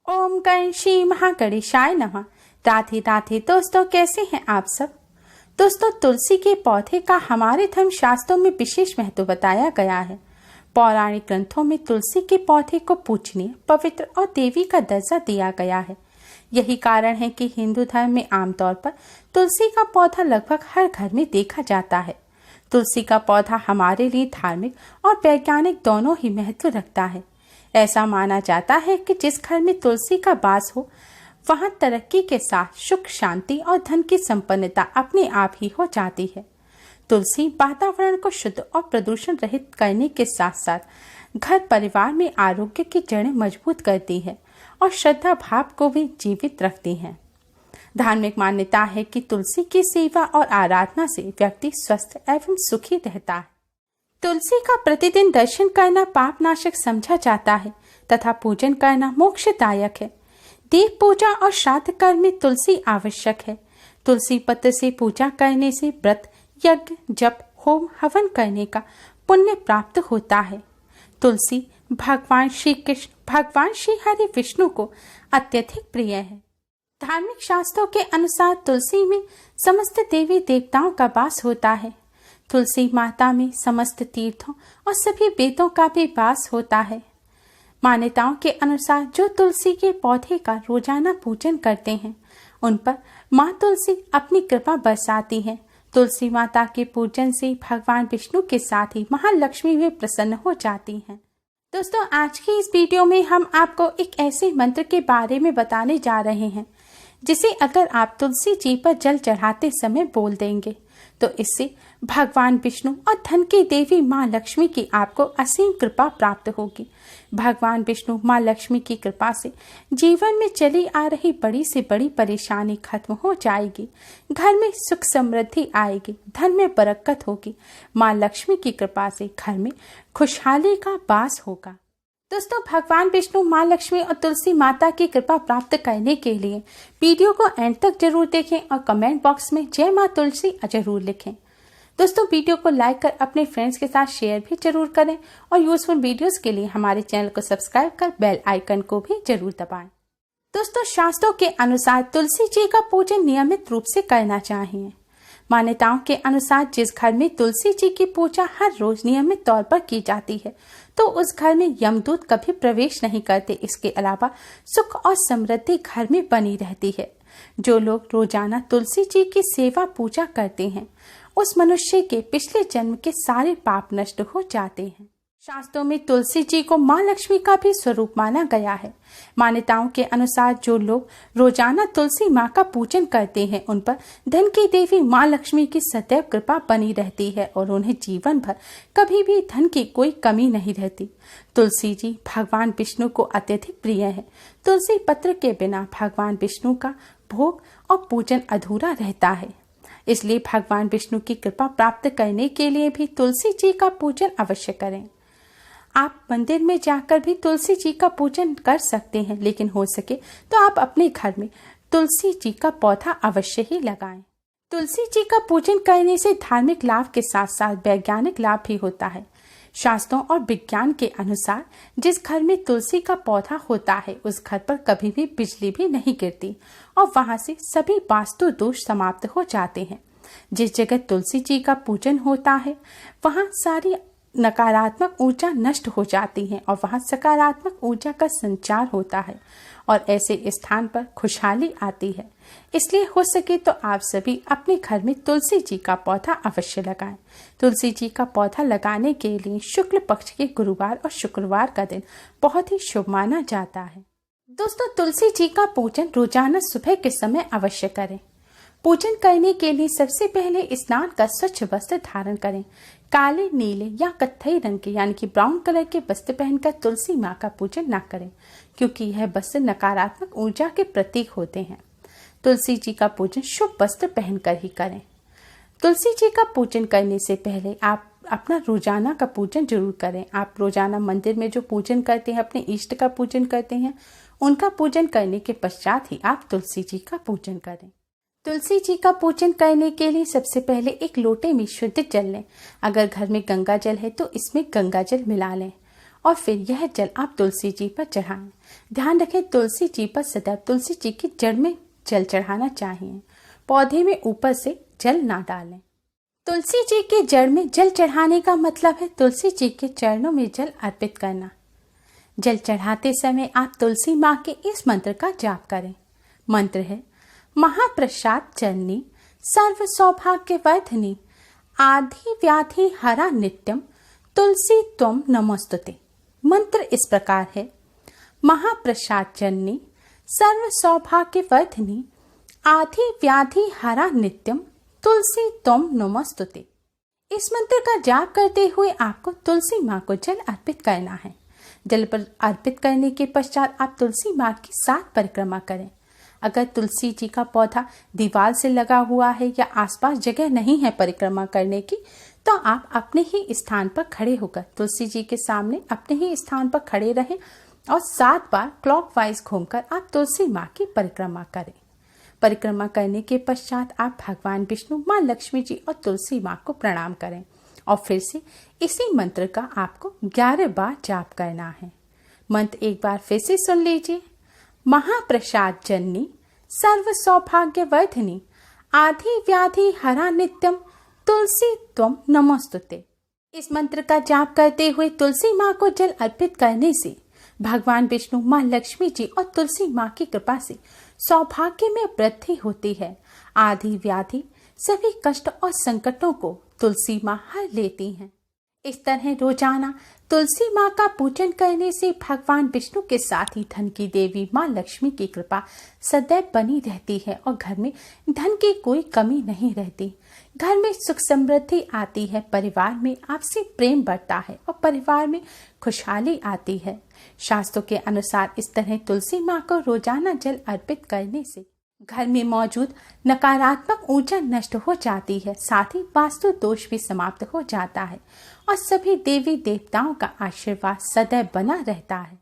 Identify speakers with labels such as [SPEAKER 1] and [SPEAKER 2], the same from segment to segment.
[SPEAKER 1] ओम गण श्री महागणेशाय नमः। राधे राधे दोस्तों, कैसे हैं आप सब। दोस्तों, तुलसी के पौधे का हमारे धर्म शास्त्रों में विशेष महत्व बताया गया है। पौराणिक ग्रंथों में तुलसी के पौधे को पूजनीय, पवित्र और देवी का दर्जा दिया गया है। यही कारण है कि हिंदू धर्म में आमतौर पर तुलसी का पौधा लगभग हर घर में देखा जाता है। तुलसी का पौधा हमारे लिए धार्मिक और वैज्ञानिक दोनों ही महत्व रखता है। ऐसा माना जाता है कि जिस घर में तुलसी का वास हो वहां तरक्की के साथ सुख, शांति और धन की संपन्नता अपने आप ही हो जाती है। तुलसी वातावरण को शुद्ध और प्रदूषण रहित करने के साथ साथ घर परिवार में आरोग्य की जड़ें मजबूत करती है और श्रद्धा भाव को भी जीवित रखती है। धार्मिक मान्यता है कि तुलसी की सेवा और आराधना से व्यक्ति स्वस्थ एवं सुखी रहता है। तुलसी का प्रतिदिन दर्शन करना पाप नाशक समझा जाता है तथा पूजन करना मोक्षदायक है। देव पूजा और श्राद्ध कर्म में तुलसी आवश्यक है। तुलसी पत्र से पूजा करने से व्रत, यज्ञ, जप, होम, हवन करने का पुण्य प्राप्त होता है। तुलसी भगवान श्री कृष्ण, भगवान श्री हरि विष्णु को अत्यधिक प्रिय है। धार्मिक शास्त्रों के अनुसार तुलसी में समस्त देवी देवताओं का वास होता है। तुलसी माता में समस्त तीर्थों और सभी वेदों का भी वास होता है। मान्यताओं के अनुसार जो तुलसी के पौधे का रोजाना पूजन करते हैं उन पर माँ तुलसी अपनी कृपा बरसाती है। तुलसी माता के पूजन से भगवान विष्णु के साथ ही महालक्ष्मी भी प्रसन्न हो जाती हैं। दोस्तों, आज की इस वीडियो में हम आपको एक ऐसे मंत्र के बारे में बताने जा रहे हैं जिसे अगर आप तुलसी जी पर जल चढ़ाते समय बोल देंगे तो इससे भगवान विष्णु और धन की देवी माँ लक्ष्मी की आपको असीम कृपा प्राप्त होगी। भगवान विष्णु माँ लक्ष्मी की कृपा से जीवन में चली आ रही बड़ी से बड़ी परेशानी खत्म हो जाएगी। घर में सुख समृद्धि आएगी, धन में बरकत होगी। माँ लक्ष्मी की कृपा से घर में खुशहाली का वास होगा। दोस्तों, भगवान विष्णु, माँ लक्ष्मी और तुलसी माता की कृपा प्राप्त करने के लिए वीडियो को एंड तक जरूर देखें और कमेंट बॉक्स में जय माँ तुलसी जरूर लिखें। दोस्तों, वीडियो को लाइक कर अपने फ्रेंड्स के साथ शेयर भी जरूर करें और यूजफुल वीडियोस के लिए हमारे चैनल को सब्सक्राइब कर बेल आइकन को भी जरूर दबाएं। दोस्तों, शास्त्रों के अनुसार तुलसी जी का पूजन नियमित रूप से करना चाहिए। मान्यताओं के अनुसार जिस घर में तुलसी जी की पूजा हर रोज नियमित तौर पर की जाती है तो उस घर में यमदूत कभी प्रवेश नहीं करते। इसके अलावा सुख और समृद्धि घर में बनी रहती है। जो लोग रोजाना तुलसी जी की सेवा पूजा करते हैं उस मनुष्य के पिछले जन्म के सारे पाप नष्ट हो जाते हैं। शास्त्रों में तुलसी जी को माँ लक्ष्मी का भी स्वरूप माना गया है। मान्यताओं के अनुसार जो लोग रोजाना तुलसी माँ का पूजन करते हैं उन पर धन की देवी माँ लक्ष्मी की सदैव कृपा बनी रहती है और उन्हें जीवन भर कभी भी धन की कोई कमी नहीं रहती। तुलसी जी भगवान विष्णु को अत्यधिक प्रिय है। तुलसी पत्र के बिना भगवान विष्णु का भोग और पूजन अधूरा रहता है। इसलिए भगवान विष्णु की कृपा प्राप्त करने के लिए भी तुलसी जी का पूजन अवश्य करें। आप मंदिर में जाकर भी तुलसी जी का पूजन कर सकते हैं, लेकिन हो सके तो आप अपने घर में तुलसी जी का पौधा अवश्य ही लगाएं। तुलसी जी का पूजन करने से धार्मिक लाभ के साथ साथ वैज्ञानिक लाभ भी होता है। शास्त्रों और विज्ञान के अनुसार जिस घर में तुलसी का पौधा होता है उस घर पर कभी भी बिजली भी नहीं गिरती और वहां से सभी वास्तु दोष समाप्त हो जाते हैं। जिस जगह तुलसी जी का पूजन होता है वहां सारी नकारात्मक ऊर्जा नष्ट हो जाती है और वहां सकारात्मक ऊर्जा का संचार होता है और ऐसे स्थान पर खुशहाली आती है। इसलिए हो सके तो आप सभी अपने घर में तुलसी जी का पौधा अवश्य लगाएं। तुलसी जी का पौधा लगाने के लिए शुक्ल पक्ष के गुरुवार और शुक्रवार का दिन बहुत ही शुभ माना जाता है। दोस्तों, तुलसी जी का पूजन रोजाना सुबह के समय अवश्य करें। पूजन करने के लिए सबसे पहले स्नान कर स्वच्छ वस्त्र धारण करें। काले, नीले या कत्थई रंग के यानी कि ब्राउन कलर के वस्त्र पहनकर तुलसी माँ का पूजन न करें, क्योंकि यह वस्त्र नकारात्मक ऊर्जा के प्रतीक होते हैं। तुलसी जी का पूजन शुभ वस्त्र पहनकर ही करें। तुलसी जी का पूजन करने से पहले आप अपना रोजाना का पूजन जरूर करें। आप रोजाना मंदिर में जो पूजन करते हैं, अपने इष्ट का पूजन करते हैं, उनका पूजन करने के पश्चात ही आप तुलसी जी का पूजन करें। तुलसी जी का पूजन करने के लिए सबसे पहले एक लोटे में शुद्ध जल लें। अगर घर में गंगा जल है तो इसमें गंगा जल मिला लें और फिर यह जल आप तुलसी जी पर चढ़ाएं। ध्यान रखें, तुलसी जी पर सदैव तुलसी जी की जड़ में जल चढ़ाना चाहिए। पौधे में ऊपर से जल ना डालें। तुलसी जी की जड़ में जल चढ़ाने का मतलब है तुलसी जी के चरणों में जल अर्पित करना। जल चढ़ाते समय आप तुलसी माँ के इस मंत्र का जाप करें। मंत्र है, महाप्रसाद चरणी सर्व सौभाग्य वर्धनी आधि व्याधि हरा नित्यम तुलसी त्वम नमोस्तुते। मंत्र इस प्रकार है, महाप्रसाद चरणी सर्व सौभाग्य वर्धनी आधि व्याधि हरा नित्यम तुलसी त्वम नमोस्तुते। इस मंत्र का जाप करते हुए आपको तुलसी माँ को जल अर्पित करना है। जल पर अर्पित करने के पश्चात आप तुलसी माँ की 7 परिक्रमा करें। अगर तुलसी जी का पौधा दीवार से लगा हुआ है या आसपास जगह नहीं है परिक्रमा करने की, तो आप अपने ही स्थान पर खड़े होकर तुलसी जी के सामने अपने ही स्थान पर खड़े रहें और 7 बार क्लॉकवाइज घूमकर आप तुलसी माँ की परिक्रमा करें। परिक्रमा करने के पश्चात आप भगवान विष्णु, माँ लक्ष्मी जी और तुलसी माँ को प्रणाम करें और फिर से इसी मंत्र का आपको 11 बार जाप करना है। मंत्र एक बार फिर से सुन लीजिए, महाप्रसाद जननी सर्व सौभाग्य वर्धनी आधि व्याधि हरा नित्यम तुलसी त्वम नमोस्तुते। इस मंत्र का जाप करते हुए तुलसी माँ को जल अर्पित करने से भगवान विष्णु, माँ लक्ष्मी जी और तुलसी माँ की कृपा से सौभाग्य में वृद्धि होती है। आधि व्याधि सभी कष्ट और संकटों को तुलसी माँ हर लेती हैं। इस तरह रोजाना तुलसी माँ का पूजन करने से भगवान विष्णु के साथ ही धन की देवी माँ लक्ष्मी की कृपा सदैव बनी रहती है और घर में धन की कोई कमी नहीं रहती। घर में सुख समृद्धि आती है, परिवार में आपसी प्रेम बढ़ता है और परिवार में खुशहाली आती है। शास्त्रों के अनुसार इस तरह तुलसी माँ को रोजाना जल अर्पित करने से घर में मौजूद नकारात्मक ऊर्जा नष्ट हो जाती है, साथ ही वास्तु दोष भी समाप्त हो जाता है और सभी देवी देवताओं का आशीर्वाद सदैव बना रहता है।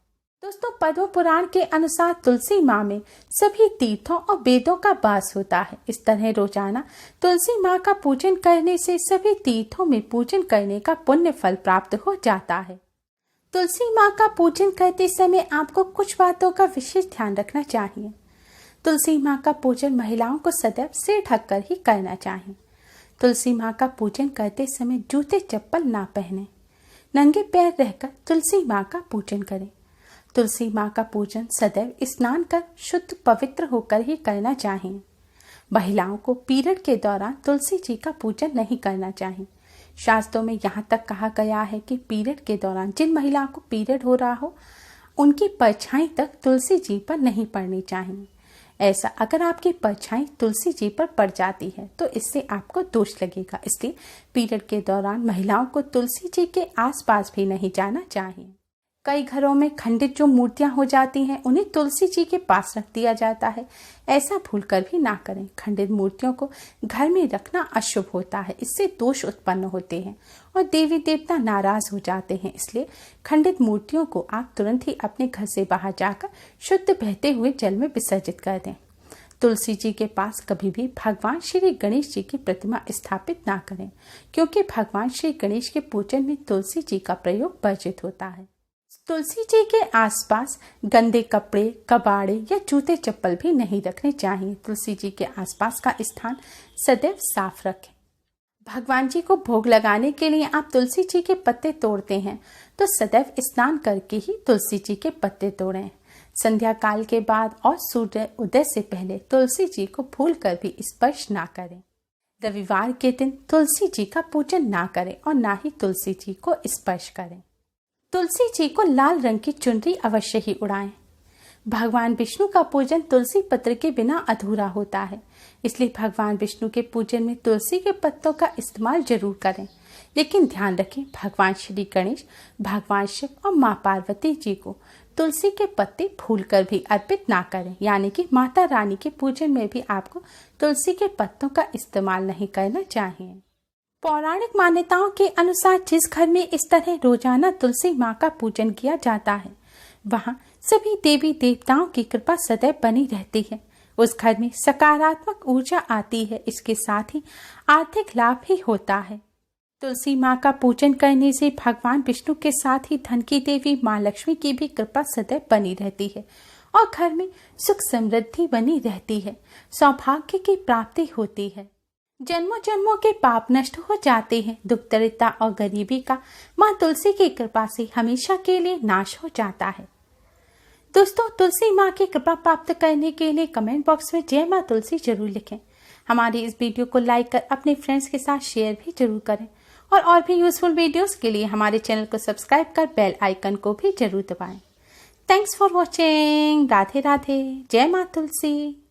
[SPEAKER 1] दोस्तों, पद्म पुराण के अनुसार तुलसी माँ में सभी तीर्थों और वेदों का वास होता है। इस तरह रोजाना तुलसी माँ का पूजन करने से सभी तीर्थों में पूजन करने का पुण्य फल प्राप्त हो जाता है। तुलसी माँ का पूजन करते समय आपको कुछ बातों का विशेष ध्यान रखना चाहिए। तुलसी माँ का पूजन महिलाओं को सदैव सिर ढककर ही करना चाहिए। तुलसी माँ का पूजन करते समय जूते चप्पल ना पहने, नंगे पैर रहकर तुलसी माँ का पूजन करें। तुलसी माँ का पूजन सदैव स्नान कर शुद्ध पवित्र होकर ही करना चाहिए। महिलाओं को पीरियड के दौरान तुलसी जी का पूजन नहीं करना चाहिए। शास्त्रों में यहाँ तक कहा गया है कि पीरियड के दौरान जिन महिलाओं को पीरियड हो रहा हो, उनकी परछाई तक तुलसी जी पर नहीं पड़नी चाहिए। ऐसा अगर आपकी परछाई तुलसी जी पर पड़ जाती है तो इससे आपको दोष लगेगा। इसलिए पीरियड के दौरान महिलाओं को तुलसी जी के आसपास भी नहीं जाना चाहिए। कई घरों में खंडित जो मूर्तियां हो जाती हैं, उन्हें तुलसी जी के पास रख दिया जाता है। ऐसा भूलकर भी ना करें। खंडित मूर्तियों को घर में रखना अशुभ होता है, इससे दोष उत्पन्न होते हैं और देवी देवता नाराज हो जाते हैं। इसलिए खंडित मूर्तियों को आप तुरंत ही अपने घर से बाहर जाकर शुद्ध बहते हुए जल में विसर्जित कर दें। तुलसी जी के पास कभी भी भगवान श्री गणेश जी की प्रतिमा स्थापित ना करें, क्योंकि भगवान श्री गणेश के पूजन में तुलसी जी का प्रयोग वर्जित होता है। तुलसी जी के आसपास गंदे कपड़े, कबाड़े या जूते चप्पल भी नहीं रखने चाहिए। तुलसी जी के आसपास का स्थान सदैव साफ रखें। भगवान जी को भोग लगाने के लिए आप तुलसी जी के पत्ते तोड़ते हैं तो सदैव स्नान करके ही तुलसी जी के पत्ते तोड़ें। संध्या काल के बाद और सूर्य उदय से पहले तुलसी जी को भूल कर भी स्पर्श ना करें। रविवार के दिन तुलसी जी का पूजन ना करें और ना ही तुलसी जी को स्पर्श करें। तुलसी जी को लाल रंग की चुनरी अवश्य ही उड़ाएं। भगवान विष्णु का पूजन तुलसी पत्र के बिना अधूरा होता है, इसलिए भगवान विष्णु के पूजन में तुलसी के पत्तों का इस्तेमाल जरूर करें। लेकिन ध्यान रखें, भगवान श्री गणेश, भगवान शिव और माँ पार्वती जी को तुलसी के पत्ते भूलकर भी अर्पित ना करें। यानी कि माता रानी के पूजन में भी आपको तुलसी के पत्तों का इस्तेमाल नहीं करना चाहिए। पौराणिक मान्यताओं के अनुसार जिस घर में इस तरह रोजाना तुलसी माँ का पूजन किया जाता है, वहाँ सभी देवी देवताओं की कृपा सदैव बनी रहती है। उस घर में सकारात्मक ऊर्जा आती है, इसके साथ ही आर्थिक लाभ भी होता है। तुलसी माँ का पूजन करने से भगवान विष्णु के साथ ही धन की देवी माँ लक्ष्मी की भी कृपा सदैव बनी रहती है और घर में सुख समृद्धि बनी रहती है, सौभाग्य की प्राप्ति होती है। जन्मों जन्मों के पाप नष्ट हो जाते हैं। दुख दरिद्रता और गरीबी का माँ तुलसी की कृपा से हमेशा के लिए नाश हो जाता है। दोस्तों, तुलसी माँ की कृपा प्राप्त करने के लिए कमेंट बॉक्स में जय माँ तुलसी जरूर लिखें। हमारी इस वीडियो को लाइक कर अपने फ्रेंड्स के साथ शेयर भी जरूर करें और भी यूजफुल वीडियोस के लिए हमारे चैनल को सब्सक्राइब कर बेल आइकन को भी जरूर दबाएं। Thanks for watching. Radhe Radhe. जय माँ तुलसी।